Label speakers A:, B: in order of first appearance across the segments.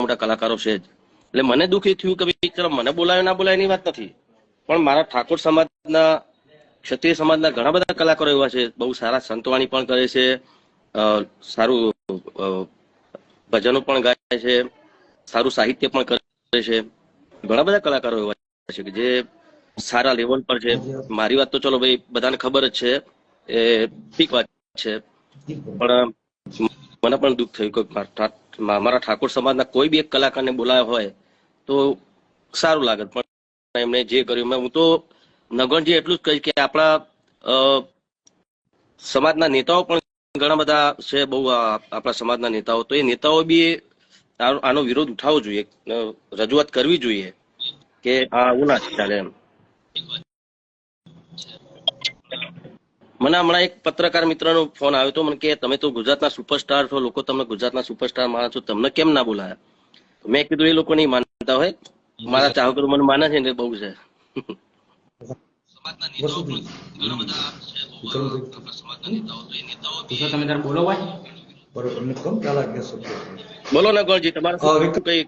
A: મોટા કલાકારો છે જ. એટલે મને દુઃખ એ થયું કે ભાઈ ચલો મને બોલાયો ના બોલાય એની વાત નથી, પણ મારા ઠાકોર સમાજના, ક્ષત્રિય સમાજના ઘણા બધા કલાકારો એવા છે, બહુ સારા સંતવાણી પણ કરે છે, સારું ભજનો પણ ગાય છે, સારું સાહિત્ય પણ કરે છે. ઘણા બધા કલાકારો એવા છે કે જે સારા લેવલ પર છે. મારી વાત તો ચલો ભાઈ બધાને ખબર જ છે, એ ઠીક વાત છે, પણ મને પણ દુઃખ થયું કે મારા ઠાકોર સમાજના કોઈ બી એક કલાકારને બોલાયો હોય તો સારું લાગે. પણ એમને જે કર્યું, હું તો નગણજી એટલું જ કહીશ કે આપણા સમાજના નેતાઓ પણ ઘણા બધા છે, બહુ આપણા સમાજના નેતાઓ, તો એ નેતાઓ બી આનો વિરોધ ઉઠાવવો જોઈએ, રજૂઆત કરવી જોઈએ કે આ આવું ના ચાલે એમ. મને હમણાં એક પત્રકાર મિત્રનો ફોન આવ્યો હતો, મને કે તમે તો ગુજરાતના સુપરસ્ટાર છો, લોકો તમને ગુજરાતના સુપરસ્ટાર માને છો, તમને કેમ ના બોલાયા? મેં કીધું એ લોકો નહીં માનતા હોય, મારા ચાહકો મને માને છે ને બહુ છે. બોલો ને ગોળજી, તમારે કઈ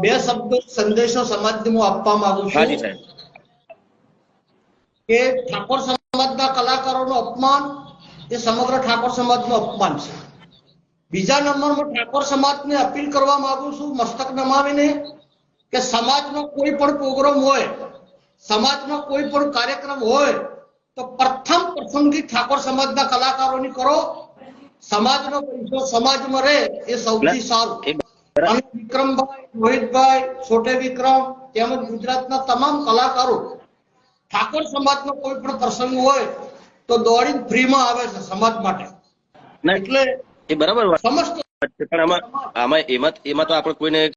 B: બે શબ્દો સંદેશો સમાજને હું આપવા માંગુ છું.
A: હાજી સાહેબ.
B: કે ઠાકોર સમાજના કલાકારોનું અપમાન એ સમગ્ર ઠાકોર સમાજનું અપમાન છે. બીજા નંબરમાં ઠાકોર સમાજને અપીલ કરવા માંગુ છું મસ્તક નમાવીને કે સમાજનો કોઈ પણ પ્રોગ્રામ હોય, સમાજનો કોઈ પણ કાર્યક્રમ હોય તો પ્રથમ પસંદગી ઠાકોર સમાજના કલાકારોની કરો. સમાજનો પૈસો સમાજમાં રહે એ સૌથી સારું. અને વિક્રમભાઈ, રોહિતભાઈ, છોટે વિક્રમ તેમજ ગુજરાતના તમામ કલાકારો ઠાકોર સમાજનો કોઈ પણ પ્રસંગ હોય તો દોડીને ફ્રીમાં આવે છે સમાજ માટે. એટલે
A: એ બરાબર વાત
B: સમસ્ત
A: છે, પણ આમાં તો આપણે કોઈને